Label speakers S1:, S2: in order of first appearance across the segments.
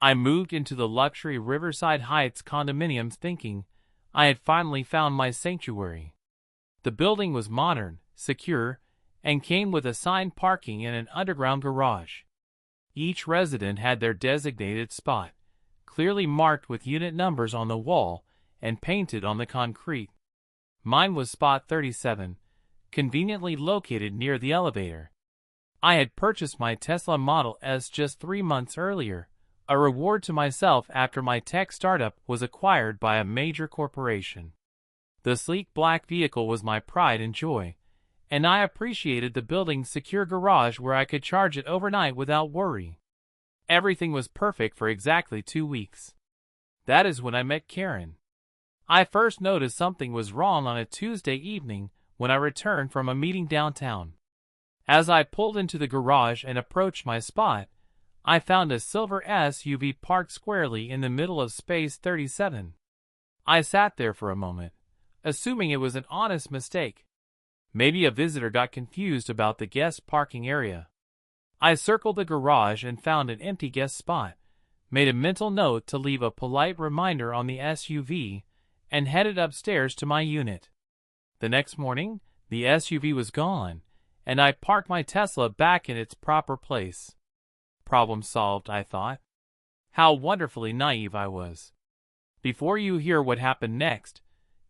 S1: I moved into the luxury Riverside Heights condominiums thinking I had finally found my sanctuary. The building was modern, secure, and came with assigned parking and an underground garage. Each resident had their designated spot, clearly marked with unit numbers on the wall and painted on the concrete. Mine was spot 37, conveniently located near the elevator. I had purchased my Tesla Model S just 3 months earlier, a reward to myself after my tech startup was acquired by a major corporation. The sleek black vehicle was my pride and joy, and I appreciated the building's secure garage where I could charge it overnight without worry. Everything was perfect for exactly 2 weeks. That is when I met Karen. I first noticed something was wrong on a Tuesday evening when I returned from a meeting downtown. As I pulled into the garage and approached my spot, I found a silver SUV parked squarely in the middle of space 37. I sat there for a moment, assuming it was an honest mistake. Maybe a visitor got confused about the guest parking area. I circled the garage and found an empty guest spot, made a mental note to leave a polite reminder on the SUV, and headed upstairs to my unit. The next morning, the SUV was gone, and I parked my Tesla back in its proper place. Problem solved, I thought. How wonderfully naive I was. Before you hear what happened next,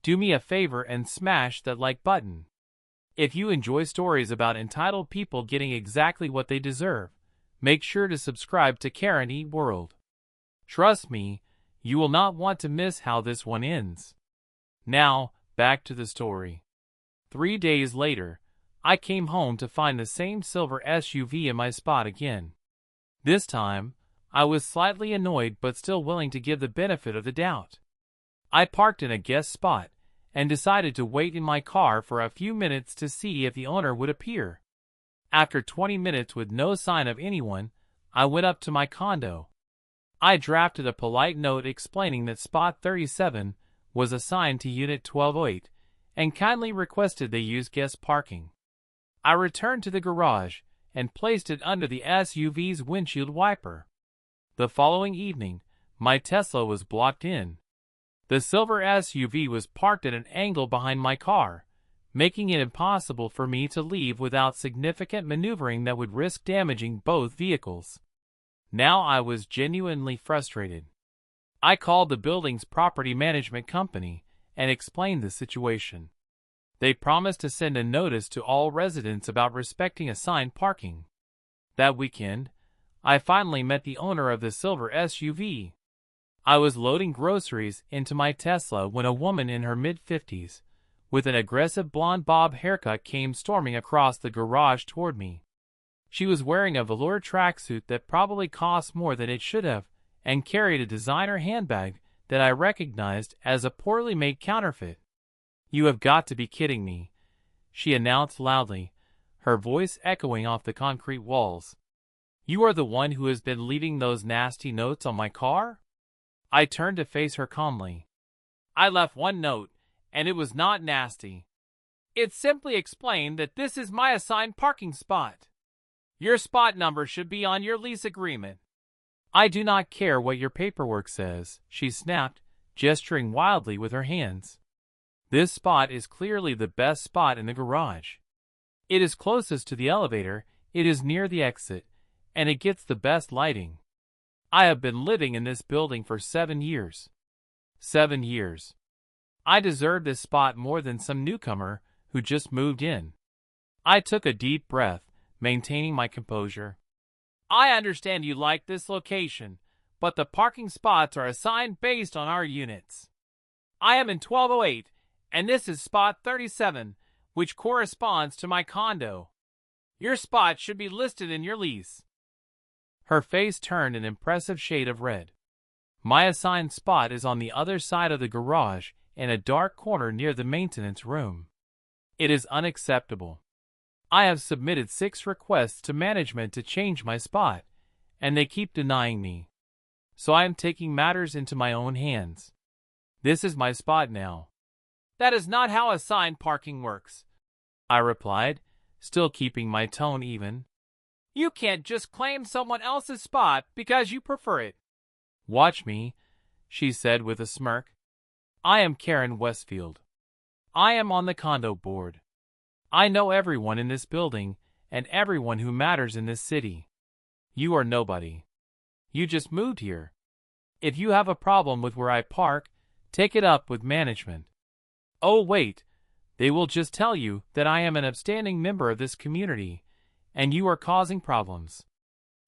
S1: do me a favor and smash that like button. If you enjoy stories about entitled people getting exactly what they deserve, make sure to subscribe to Karen E. World. Trust me, you will not want to miss how this one ends. Now, back to the story. 3 days later, I came home to find the same silver SUV in my spot again. This time, I was slightly annoyed but still willing to give the benefit of the doubt. I parked in a guest spot and decided to wait in my car for a few minutes to see if the owner would appear. After 20 minutes with no sign of anyone, I went up to my condo. I drafted a polite note explaining that spot 37 was assigned to unit 1208 and kindly requested they use guest parking. I returned to the garage and placed it under the SUV's windshield wiper. The following evening, my Tesla was blocked in. The silver SUV was parked at an angle behind my car, making it impossible for me to leave without significant maneuvering that would risk damaging both vehicles. Now I was genuinely frustrated. I called the building's property management company and explained the situation. They promised to send a notice to all residents about respecting assigned parking. That weekend, I finally met the owner of the silver SUV. I was loading groceries into my Tesla when a woman in her mid-50s, with an aggressive blonde bob haircut, came storming across the garage toward me. She was wearing a velour tracksuit that probably cost more than it should have, and carried a designer handbag that I recognized as a poorly made counterfeit. "You have got to be kidding me," she announced loudly, her voice echoing off the concrete walls. "You are the one who has been leaving those nasty notes on my car?" I turned to face her calmly. "I left one note, and it was not nasty. It simply explained that this is my assigned parking spot. Your spot number should be on your lease agreement." "I do not care what your paperwork says," she snapped, gesturing wildly with her hands. "This spot is clearly the best spot in the garage. It is closest to the elevator, it is near the exit, and it gets the best lighting. I have been living in this building for 7 years. 7 years. I deserve this spot more than some newcomer who just moved in." I took a deep breath, maintaining my composure. "I understand you like this location, but the parking spots are assigned based on our units. I am in 1208, and this is spot 37, which corresponds to my condo. Your spot should be listed in your lease." Her face turned an impressive shade of red. "My assigned spot is on the other side of the garage in a dark corner near the maintenance room. It is unacceptable. I have submitted 6 requests to management to change my spot, and they keep denying me. So I am taking matters into my own hands. This is my spot now." "That is not how assigned parking works," I replied, still keeping my tone even. "You can't just claim someone else's spot because you prefer it. "Watch me," she said with a smirk. "I am Karen Westfield. I am on the condo board. I know everyone in this building and everyone who matters in this city. You are nobody. You just moved here. If you have a problem with where I park, take it up with management. Oh wait, they will just tell you that I am an upstanding member of this community, and you are causing problems."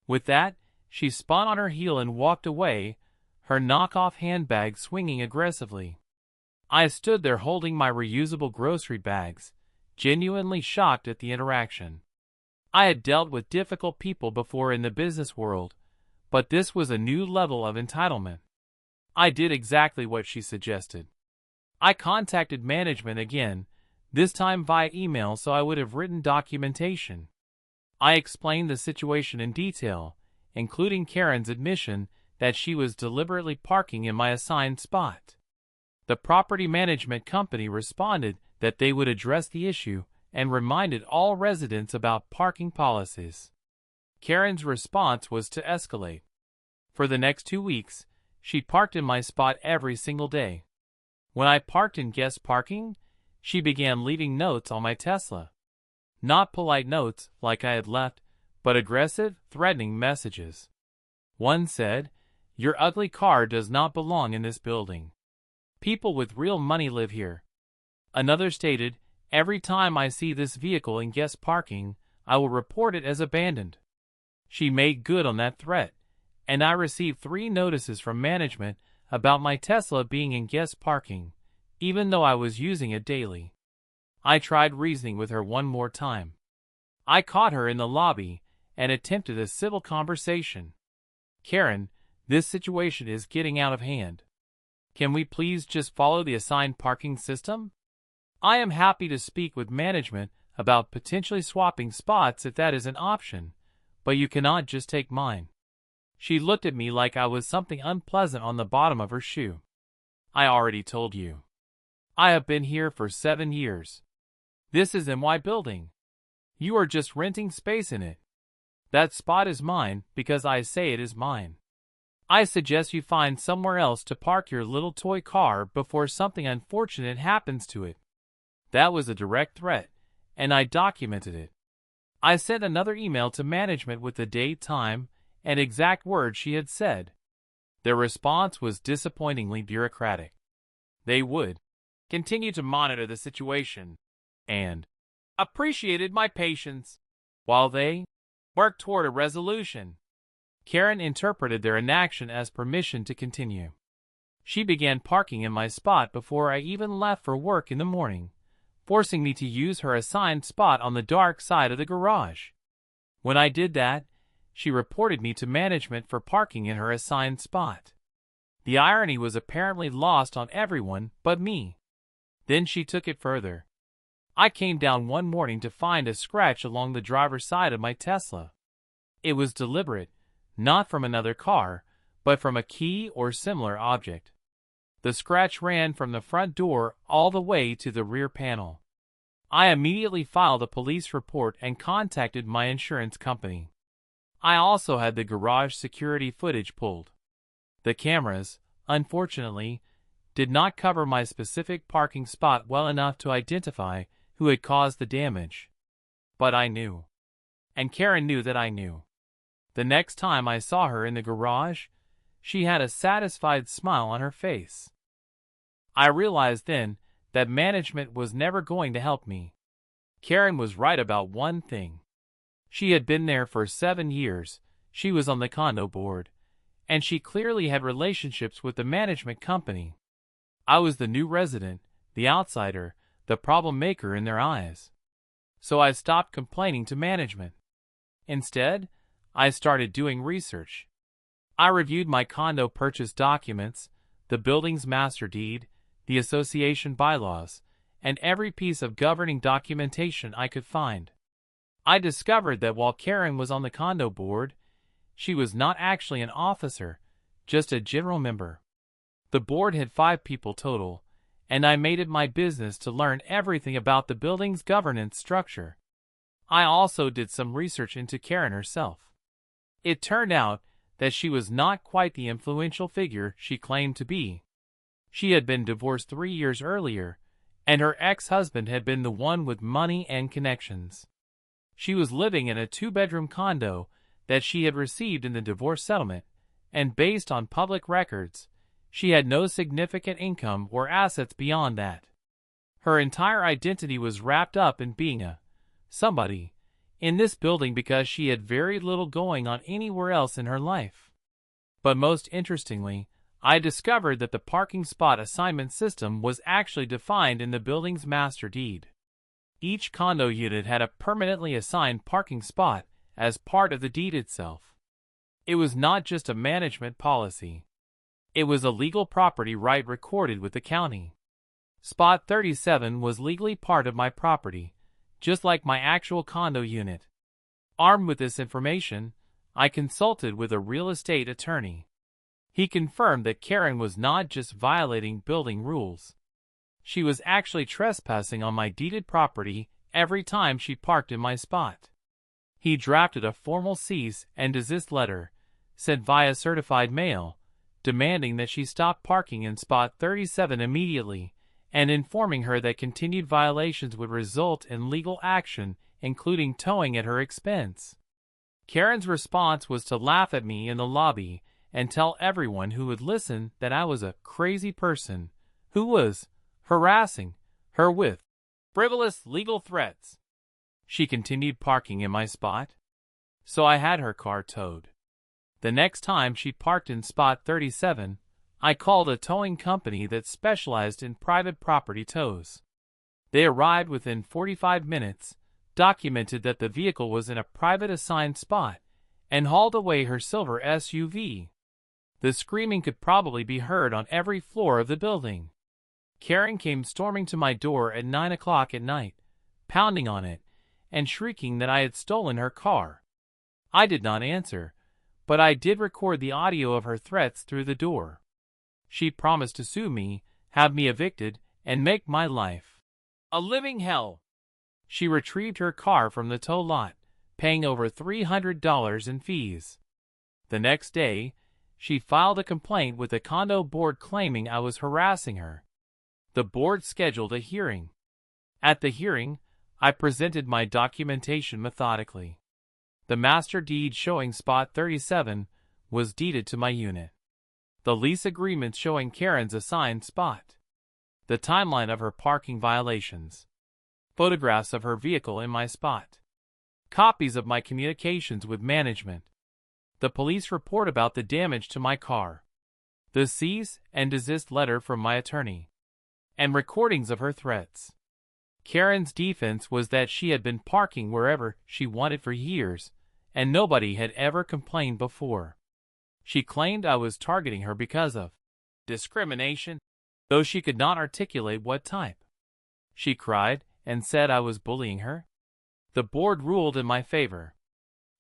S1: With that, she spun on her heel and walked away, her knockoff handbag swinging aggressively. I stood there holding my reusable grocery bags, genuinely shocked at the interaction. I had dealt with difficult people before in the business world, but this was a new level of entitlement. I did exactly what she suggested. I contacted management again, this time via email, so I would have written documentation. I explained the situation in detail, including Karen's admission that she was deliberately parking in my assigned spot. The property management company responded that they would address the issue and reminded all residents about parking policies. Karen's response was to escalate. For the next 2 weeks, she parked in my spot every single day. When I parked in guest parking, she began leaving notes on my Tesla. Not polite notes like I had left, but aggressive, threatening messages. One said, "Your ugly car does not belong in this building. People with real money live here." Another stated, "Every time I see this vehicle in guest parking, I will report it as abandoned." She made good on that threat, and I received 3 notices from management about my Tesla being in guest parking, even though I was using it daily. I tried reasoning with her one more time. I caught her in the lobby and attempted a civil conversation. "Karen, this situation is getting out of hand. Can we please just follow the assigned parking system? I am happy to speak with management about potentially swapping spots if that is an option, but you cannot just take mine." She looked at me like I was something unpleasant on the bottom of her shoe. "I already told you. I have been here for 7 years. This is in my building. You are just renting space in it. That spot is mine because I say it is mine. I suggest you find somewhere else to park your little toy car before something unfortunate happens to it." That was a direct threat, and I documented it. I sent another email to management with the date, time, and exact words she had said. Their response was disappointingly bureaucratic. They would continue to monitor the situation and appreciated my patience while they worked toward a resolution. Karen interpreted their inaction as permission to continue. She began parking in my spot before I even left for work in the morning, forcing me to use her assigned spot on the dark side of the garage. When I did that, she reported me to management for parking in her assigned spot. The irony was apparently lost on everyone but me. Then she took it further. I came down one morning to find a scratch along the driver's side of my Tesla. It was deliberate, not from another car, but from a key or similar object. The scratch ran from the front door all the way to the rear panel. I immediately filed a police report and contacted my insurance company. I also had the garage security footage pulled. The cameras, unfortunately, did not cover my specific parking spot well enough to identify who had caused the damage. But I knew. And Karen knew that I knew. The next time I saw her in the garage, she had a satisfied smile on her face. I realized then that management was never going to help me. Karen was right about one thing. She had been there for 7 years, she was on the condo board, and she clearly had relationships with the management company. I was the new resident, the outsider, the problem maker in their eyes. So I stopped complaining to management. Instead, I started doing research. I reviewed my condo purchase documents, the building's master deed, the association bylaws, and every piece of governing documentation I could find. I discovered that while Karen was on the condo board, she was not actually an officer, just a general member. The board had 5 people total, and I made it my business to learn everything about the building's governance structure. I also did some research into Karen herself. It turned out that she was not quite the influential figure she claimed to be. She had been divorced 3 years earlier, and her ex-husband had been the one with money and connections. She was living in a 2-bedroom condo that she had received in the divorce settlement, and based on public records, she had no significant income or assets beyond that. Her entire identity was wrapped up in being a somebody in this building because she had very little going on anywhere else in her life. But most interestingly, I discovered that the parking spot assignment system was actually defined in the building's master deed. Each condo unit had a permanently assigned parking spot as part of the deed itself. It was not just a management policy. It was a legal property right recorded with the county. Spot 37 was legally part of my property, just like my actual condo unit. Armed with this information, I consulted with a real estate attorney. He confirmed that Karen was not just violating building rules. She was actually trespassing on my deeded property every time she parked in my spot. He drafted a formal cease and desist letter, sent via certified mail, demanding that she stop parking in spot 37 immediately, and informing her that continued violations would result in legal action, including towing at her expense. Karen's response was to laugh at me in the lobby and tell everyone who would listen that I was a crazy person who was harassing her with frivolous legal threats. She continued parking in my spot, so I had her car towed. The next time she parked in spot 37, I called a towing company that specialized in private property tows. They arrived within 45 minutes, documented that the vehicle was in a private assigned spot, and hauled away her silver SUV. The screaming could probably be heard on every floor of the building. Karen came storming to my door at 9 o'clock at night, pounding on it, and shrieking that I had stolen her car. I did not answer, but I did record the audio of her threats through the door. She promised to sue me, have me evicted, and make my life a living hell. She retrieved her car from the tow lot, paying over $300 in fees. The next day, she filed a complaint with the condo board claiming I was harassing her. The board scheduled a hearing. At the hearing, I presented my documentation methodically. The master deed showing spot 37 was deeded to my unit. The lease agreement showing Karen's assigned spot. The timeline of her parking violations. Photographs of her vehicle in my spot. Copies of my communications with management. The police report about the damage to my car. The cease and desist letter from my attorney. And recordings of her threats. Karen's defense was that she had been parking wherever she wanted for years, and nobody had ever complained before. She claimed I was targeting her because of discrimination, though she could not articulate what type. She cried and said I was bullying her. The board ruled in my favor.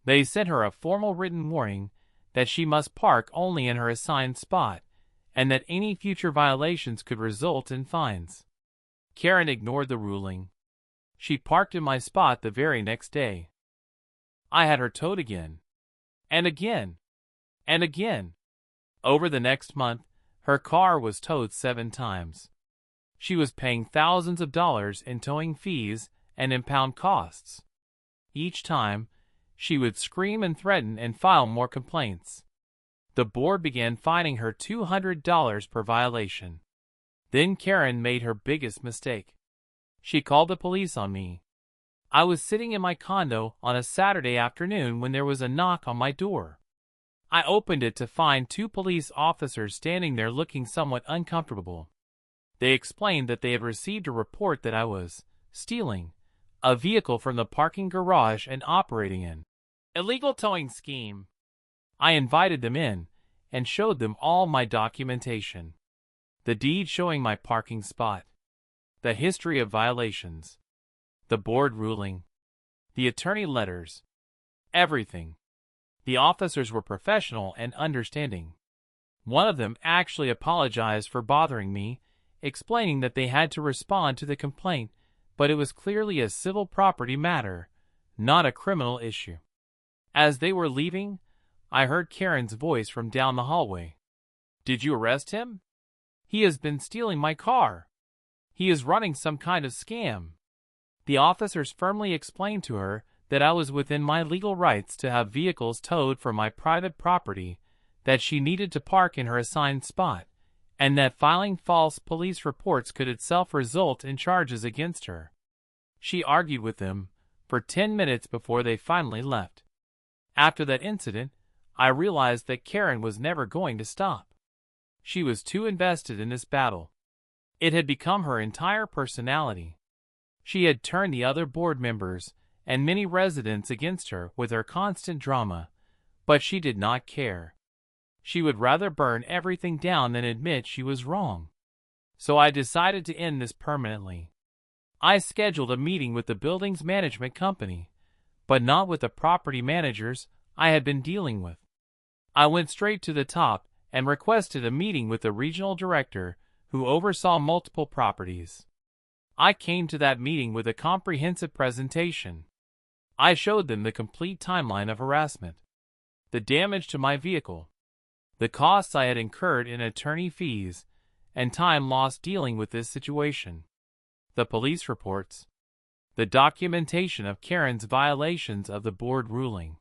S1: They sent her a formal written warning that she must park only in her assigned spot, and that any future violations could result in fines. Karen ignored the ruling. She parked in my spot the very next day. I had her towed again, and again, and again. Over the next month, her car was towed 7 times. She was paying thousands of dollars in towing fees and impound costs. Each time, she would scream and threaten and file more complaints. The board began fining her $200 per violation. Then Karen made her biggest mistake. She called the police on me. I was sitting in my condo on a Saturday afternoon when there was a knock on my door. I opened it to find 2 police officers standing there looking somewhat uncomfortable. They explained that they had received a report that I was stealing a vehicle from the parking garage and operating an illegal towing scheme. I invited them in and showed them all my documentation. The deed showing my parking spot. The history of violations. The board ruling. The attorney letters. Everything. The officers were professional and understanding. One of them actually apologized for bothering me, explaining that they had to respond to the complaint, but it was clearly a civil property matter, not a criminal issue. As they were leaving, I heard Karen's voice from down the hallway. "Did you arrest him? He has been stealing my car. He is running some kind of scam." The officers firmly explained to her that I was within my legal rights to have vehicles towed from my private property, that she needed to park in her assigned spot, and that filing false police reports could itself result in charges against her. She argued with them for 10 minutes before they finally left. After that incident, I realized that Karen was never going to stop. She was too invested in this battle. It had become her entire personality. She had turned the other board members and many residents against her with her constant drama, but she did not care. She would rather burn everything down than admit she was wrong. So I decided to end this permanently. I scheduled a meeting with the building's management company, but not with the property managers I had been dealing with. I went straight to the top and requested a meeting with the regional director who oversaw multiple properties. I came to that meeting with a comprehensive presentation. I showed them the complete timeline of harassment, the damage to my vehicle, the costs I had incurred in attorney fees, and time lost dealing with this situation, the police reports, the documentation of Karen's violations of the board ruling.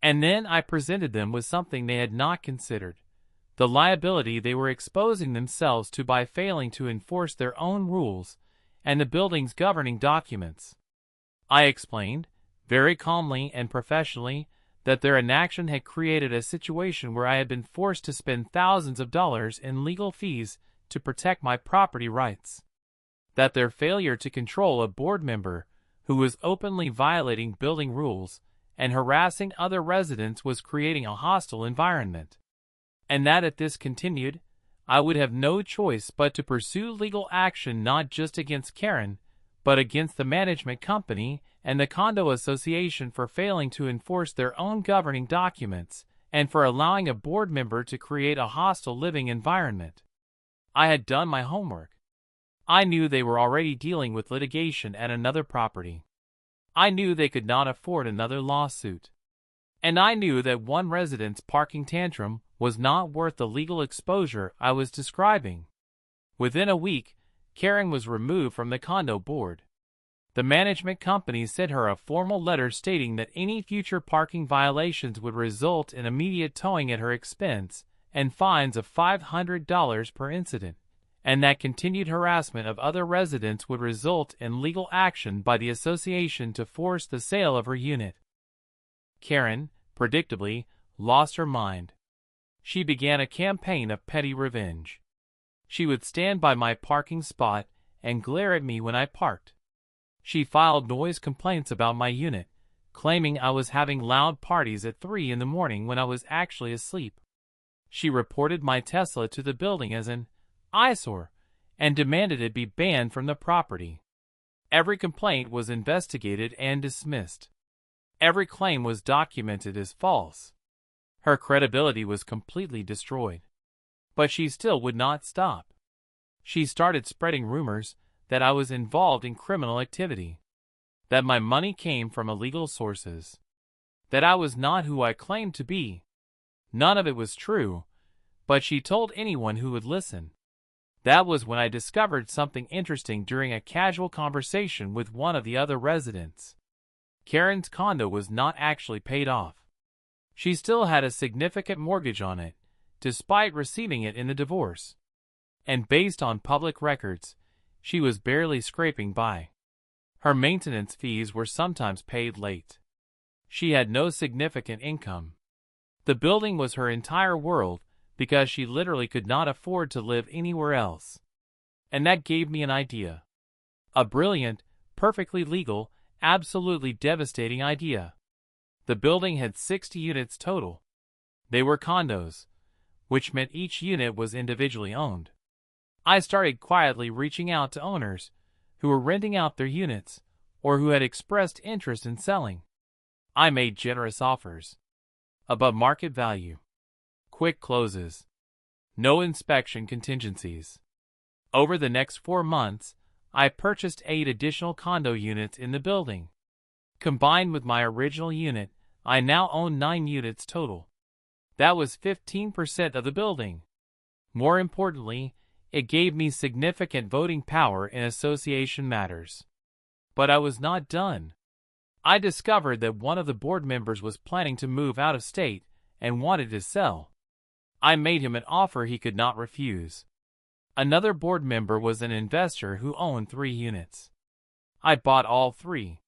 S1: And then I presented them with something they had not considered, the liability they were exposing themselves to by failing to enforce their own rules and the building's governing documents. I explained, very calmly and professionally, that their inaction had created a situation where I had been forced to spend thousands of dollars in legal fees to protect my property rights. That their failure to control a board member who was openly violating building rules and harassing other residents was creating a hostile environment. And that if this continued, I would have no choice but to pursue legal action not just against Karen, but against the management company and the condo association for failing to enforce their own governing documents and for allowing a board member to create a hostile living environment. I had done my homework. I knew they were already dealing with litigation at another property. I knew they could not afford another lawsuit. And I knew that one resident's parking tantrum was not worth the legal exposure I was describing. Within a week, Karen was removed from the condo board. The management company sent her a formal letter stating that any future parking violations would result in immediate towing at her expense and fines of $500 per incident, and that continued harassment of other residents would result in legal action by the association to force the sale of her unit. Karen, predictably, lost her mind. She began a campaign of petty revenge. She would stand by my parking spot and glare at me when I parked. She filed noise complaints about my unit, claiming I was having loud parties at 3 in the morning when I was actually asleep. She reported my Tesla to the building as an eyesore and demanded it be banned from the property. Every complaint was investigated and dismissed. Every claim was documented as false. Her credibility was completely destroyed. But she still would not stop. She started spreading rumors that I was involved in criminal activity, that my money came from illegal sources, that I was not who I claimed to be. None of it was true, but she told anyone who would listen. That was when I discovered something interesting during a casual conversation with one of the other residents. Karen's condo was not actually paid off. She still had a significant mortgage on it, despite receiving it in the divorce. And based on public records, she was barely scraping by. Her maintenance fees were sometimes paid late. She had no significant income. The building was her entire world because she literally could not afford to live anywhere else. And that gave me an idea. A brilliant, perfectly legal, absolutely devastating idea. The building had 60 units total. They were condos, which meant each unit was individually owned. I started quietly reaching out to owners who were renting out their units or who had expressed interest in selling. I made generous offers. Above market value. Quick closes. No inspection contingencies. Over the next 4 months, I purchased 8 additional condo units in the building. Combined with my original unit, I now own 9 units total. That was 15% of the building. More importantly, it gave me significant voting power in association matters. But I was not done. I discovered that one of the board members was planning to move out of state and wanted to sell. I made him an offer he could not refuse. Another board member was an investor who owned 3 units. I bought all 3.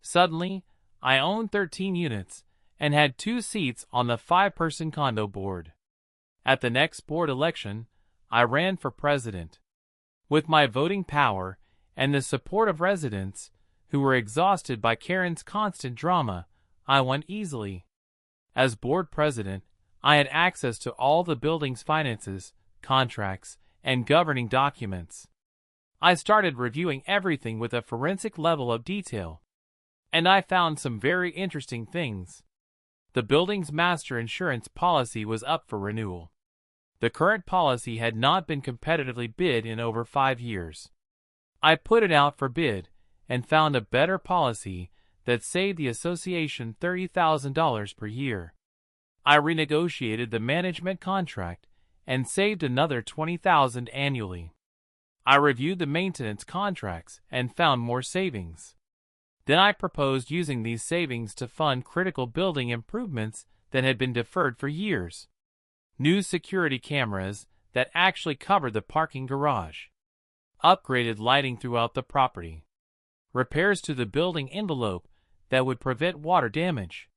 S1: Suddenly, I owned 13 units and had 2 seats on the 5-person condo board. At the next board election, I ran for president. With my voting power and the support of residents who were exhausted by Karen's constant drama, I won easily. As board president, I had access to all the building's finances, contracts, and governing documents. I started reviewing everything with a forensic level of detail, and I found some very interesting things. The building's master insurance policy was up for renewal. The current policy had not been competitively bid in over 5 years. I put it out for bid and found a better policy that saved the association $30,000 per year. I renegotiated the management contract and saved another $20,000 annually. I reviewed the maintenance contracts and found more savings. Then I proposed using these savings to fund critical building improvements that had been deferred for years. New security cameras that actually covered the parking garage. Upgraded lighting throughout the property. Repairs to the building envelope that would prevent water damage.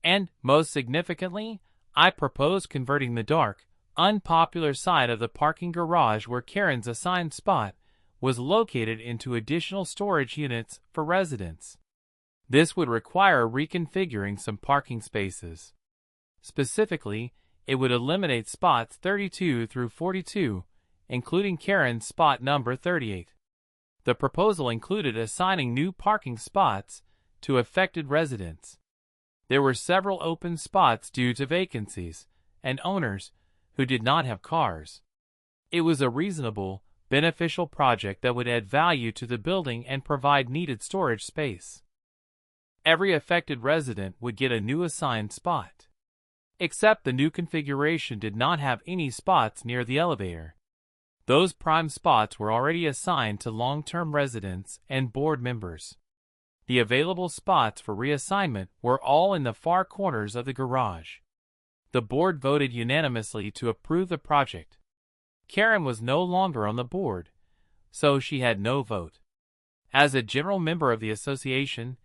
S1: And, most significantly, I proposed converting the dark, unpopular side of the parking garage where Karen's assigned spot was located into additional storage units for residents. This would require reconfiguring some parking spaces. Specifically, it would eliminate spots 32 through 42, including Karen's spot number 38. The proposal included assigning new parking spots to affected residents. There were several open spots due to vacancies and owners who did not have cars. It was a reasonable, beneficial project that would add value to the building and provide needed storage space. Every affected resident would get a new assigned spot. Except the new configuration did not have any spots near the elevator. Those prime spots were already assigned to long-term residents and board members. The available spots for reassignment were all in the far corners of the garage. The board voted unanimously to approve the project. Karen was no longer on the board, so she had no vote. As a general member of the association,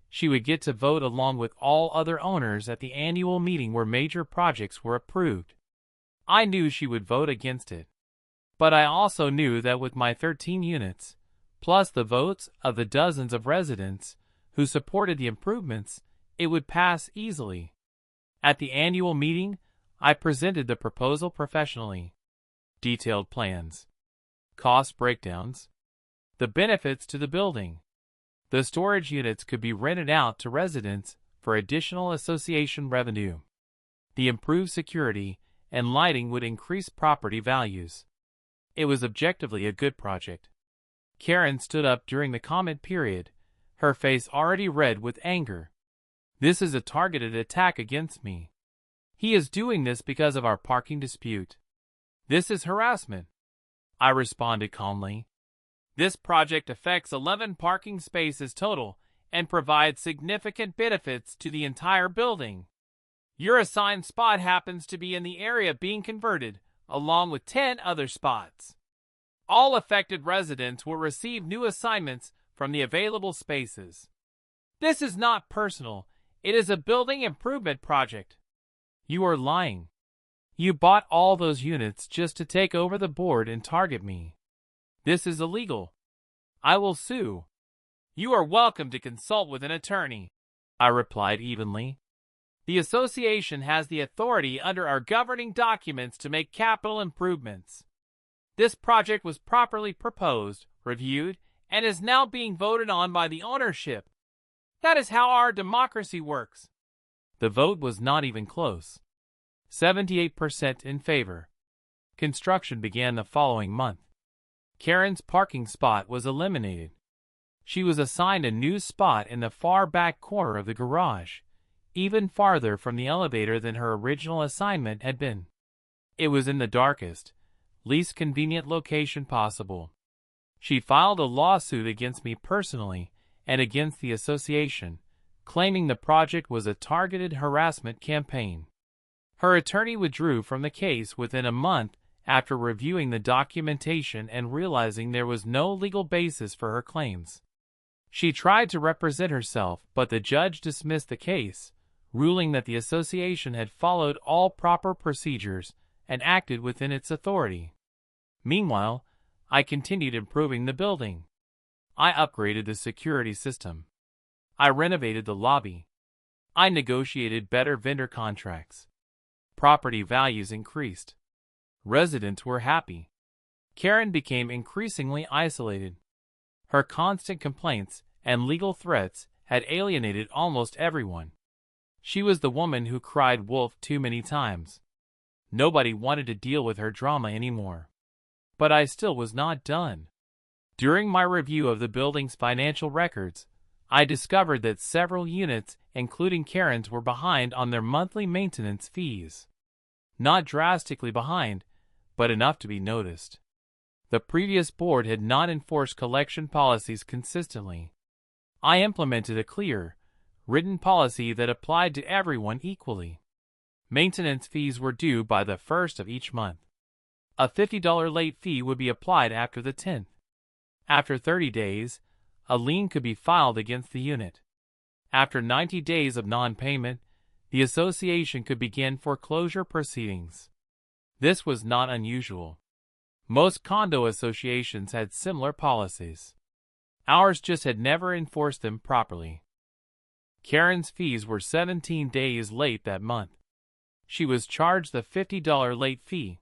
S1: she would get to vote along with all other owners at the annual meeting where major projects were approved. I knew she would vote against it. But I also knew that with my 13 units, plus the votes of the dozens of residents who supported the improvements, it would pass easily. At the annual meeting, I presented the proposal professionally. Detailed plans, cost breakdowns, the benefits to the building. The storage units could be rented out to residents for additional association revenue. The improved security and lighting would increase property values. It was objectively a good project. Karen stood up during the comment period, her face already red with anger. This is a targeted attack against me. He is doing this because of our parking dispute. This is harassment. I responded calmly. This project affects 11 parking spaces total and provides significant benefits to the entire building. Your assigned spot happens to be in the area being converted, along with 10 other spots. All affected residents will receive new assignments from the available spaces. This is not personal. It is a building improvement project. You are lying. You bought all those units just to take over the board and target me. This is illegal. I will sue. You are welcome to consult with an attorney, I replied evenly. The association has the authority under our governing documents to make capital improvements. This project was properly proposed, reviewed, and is now being voted on by the ownership. That is how our democracy works. The vote was not even close. 78% in favor. Construction began the following month. Karen's parking spot was eliminated. She was assigned a new spot in the far back corner of the garage, even farther from the elevator than her original assignment had been. It was in the darkest, least convenient location possible. She filed a lawsuit against me personally and against the association, claiming the project was a targeted harassment campaign. Her attorney withdrew from the case within a month after reviewing the documentation and realizing there was no legal basis for her claims. She tried to represent herself, but the judge dismissed the case, ruling that the association had followed all proper procedures and acted within its authority. Meanwhile, I continued improving the building. I upgraded the security system. I renovated the lobby. I negotiated better vendor contracts. Property values increased. Residents were happy. Karen became increasingly isolated. Her constant complaints and legal threats had alienated almost everyone. She was the woman who cried wolf too many times. Nobody wanted to deal with her drama anymore. But I still was not done. During my review of the building's financial records, I discovered that several units, including Karen's, were behind on their monthly maintenance fees. Not drastically behind, but enough to be noticed. The previous board had not enforced collection policies consistently. I implemented a clear, written policy that applied to everyone equally. Maintenance fees were due by the 1st of each month. A $50 late fee would be applied after the 10th. After 30 days, a lien could be filed against the unit. After 90 days of non-payment, the association could begin foreclosure proceedings. This was not unusual. Most condo associations had similar policies. Ours just had never enforced them properly. Karen's fees were 17 days late that month. She was charged the $50 late fee.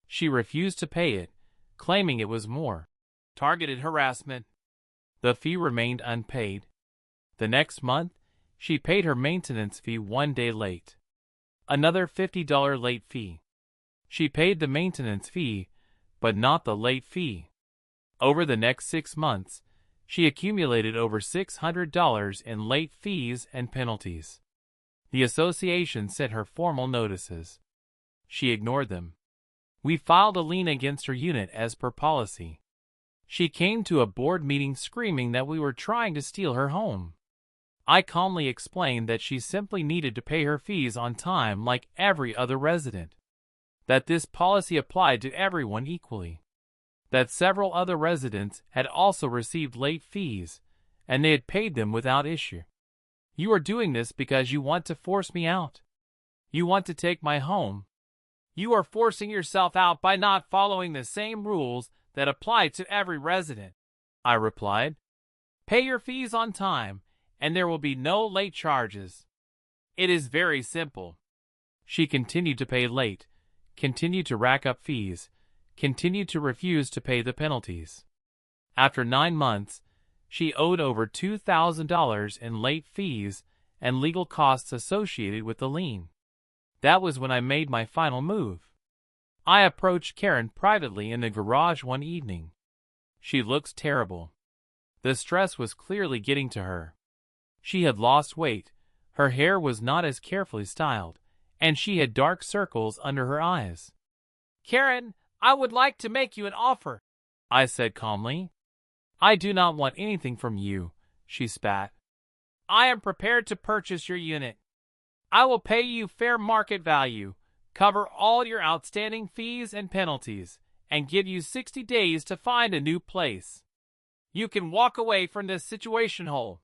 S1: She refused to pay it, claiming it was more targeted harassment. The fee remained unpaid. The next month, she paid her maintenance fee 1 day late. Another $50 late fee. She paid the maintenance fee, but not the late fee. Over the next 6 months, she accumulated over $600 in late fees and penalties. The association sent her formal notices. She ignored them. We filed a lien against her unit as per policy. She came to a board meeting screaming that we were trying to steal her home. I calmly explained that she simply needed to pay her fees on time like every other resident. That this policy applied to everyone equally. That several other residents had also received late fees, and they had paid them without issue. You are doing this because you want to force me out. You want to take my home. You are forcing yourself out by not following the same rules that apply to every resident, I replied. Pay your fees on time, and there will be no late charges. It is very simple. She continued to pay late, continued to rack up fees, continued to refuse to pay the penalties. After 9 months, she owed over $2,000 in late fees and legal costs associated with the lien. That was when I made my final move. I approached Karen privately in the garage one evening. She looks terrible. The stress was clearly getting to her. She had lost weight, her hair was not as carefully styled, and she had dark circles under her eyes. Karen, I would like to make you an offer, I said calmly. I do not want anything from you, she spat. I am prepared to purchase your unit. I will pay you fair market value, cover all your outstanding fees and penalties, and give you 60 days to find a new place. You can walk away from this situation whole.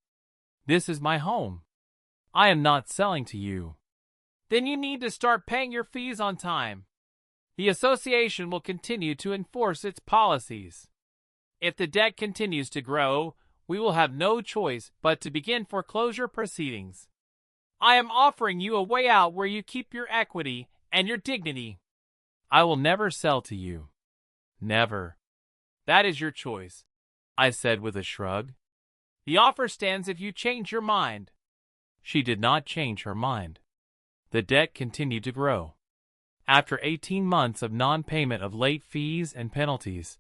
S1: This is my home. I am not selling to you. Then you need to start paying your fees on time. The association will continue to enforce its policies. If the debt continues to grow, we will have no choice but to begin foreclosure proceedings. I am offering you a way out where you keep your equity and your dignity. I will never sell to you. Never. That is your choice, I said with a shrug. The offer stands if you change your mind. She did not change her mind. The debt continued to grow. After 18 months of non-payment of late fees and penalties,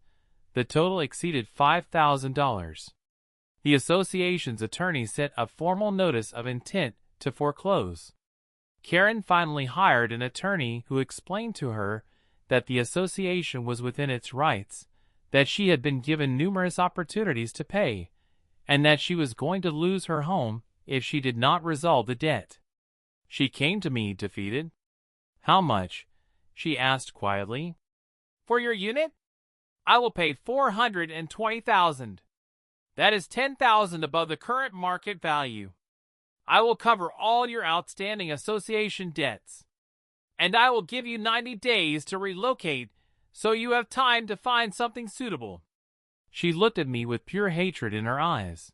S1: the total exceeded $5,000. The association's attorney sent a formal notice of intent to foreclose. Karen finally hired an attorney who explained to her that the association was within its rights, that she had been given numerous opportunities to pay, and that she was going to lose her home if she did not resolve the debt. She came to me defeated. "How much?" she asked quietly. "For your unit? I will pay $420,000. That is $10,000 above the current market value. I will cover all your outstanding association debts. And I will give you 90 days to relocate so you have time to find something suitable." She looked at me with pure hatred in her eyes.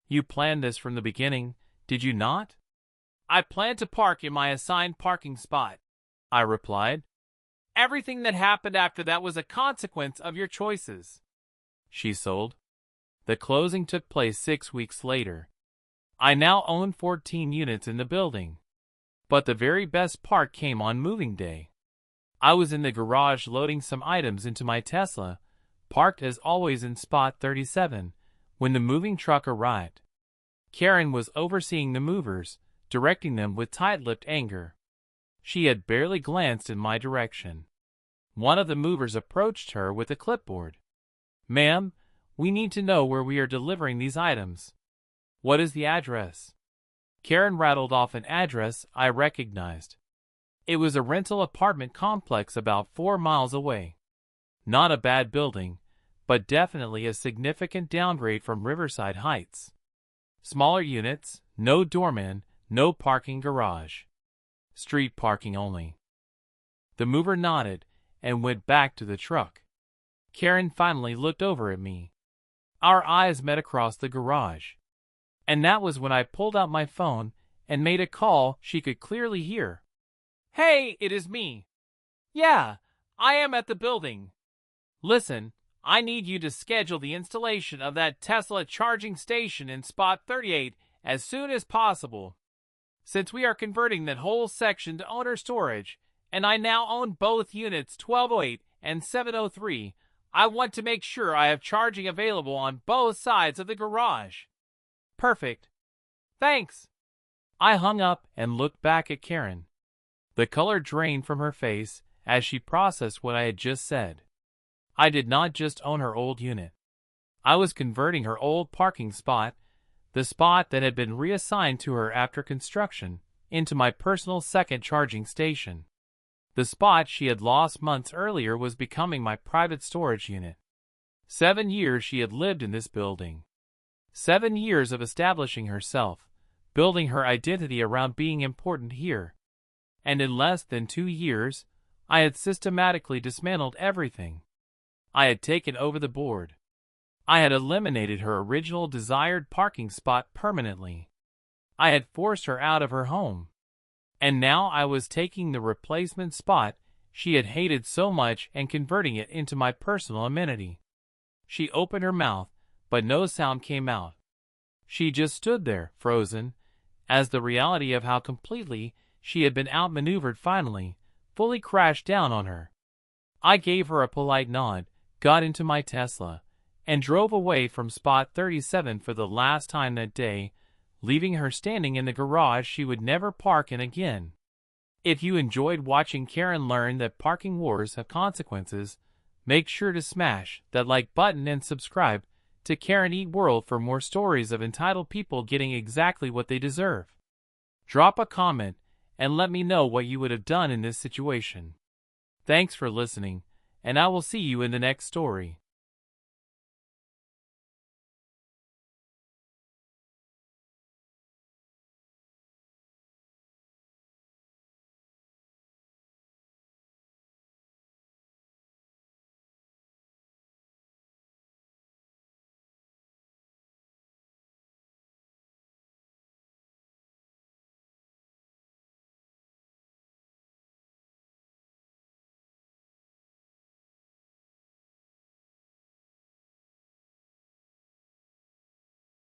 S1: "You planned this from the beginning, did you not?" "I planned to park in my assigned parking spot," I replied. "Everything that happened after that was a consequence of your choices." She sold. The closing took place 6 weeks later. I now own 14 units in the building. But the very best part came on moving day. I was in the garage loading some items into my Tesla, parked as always in spot 37, when the moving truck arrived. Karen was overseeing the movers, directing them with tight-lipped anger. She had barely glanced in my direction. One of the movers approached her with a clipboard. "Ma'am, we need to know where we are delivering these items. What is the address?" Karen rattled off an address I recognized. It was a rental apartment complex about 4 miles away. Not a bad building, but definitely a significant downgrade from Riverside Heights. Smaller units, no doorman, no parking garage. Street parking only. The mover nodded and went back to the truck. Karen finally looked over at me. Our eyes met across the garage. And that was when I pulled out my phone and made a call she could clearly hear. "Hey, it is me. Yeah, I am at the building. Listen, I need you to schedule the installation of that Tesla charging station in spot 38 as soon as possible. Since we are converting that whole section to owner storage, and I now own both units 1208 and 703, I want to make sure I have charging available on both sides of the garage." "Perfect. Thanks." I hung up and looked back at Karen. The color drained from her face as she processed what I had just said. I did not just own her old unit. I was converting her old parking spot, the spot that had been reassigned to her after construction, into my personal second charging station. The spot she had lost months earlier was becoming my private storage unit. 7 years she had lived in this building. 7 years of establishing herself, building her identity around being important here. And in less than 2 years, I had systematically dismantled everything. I had taken over the board. I had eliminated her original desired parking spot permanently. I had forced her out of her home. And now I was taking the replacement spot she had hated so much and converting it into my personal amenity. She opened her mouth, but no sound came out. She just stood there, frozen, as the reality of how completely she had been outmaneuvered finally, fully crashed down on her. I gave her a polite nod, got into my Tesla, and drove away from spot 37 for the last time that day, leaving her standing in the garage she would never park in again. If you enjoyed watching Karen learn that parking wars have consequences, make sure to smash that like button and subscribe to Karen Eat World for more stories of entitled people getting exactly what they deserve. Drop a comment and let me know what you would have done in this situation. Thanks for listening, and I will see you in the next story.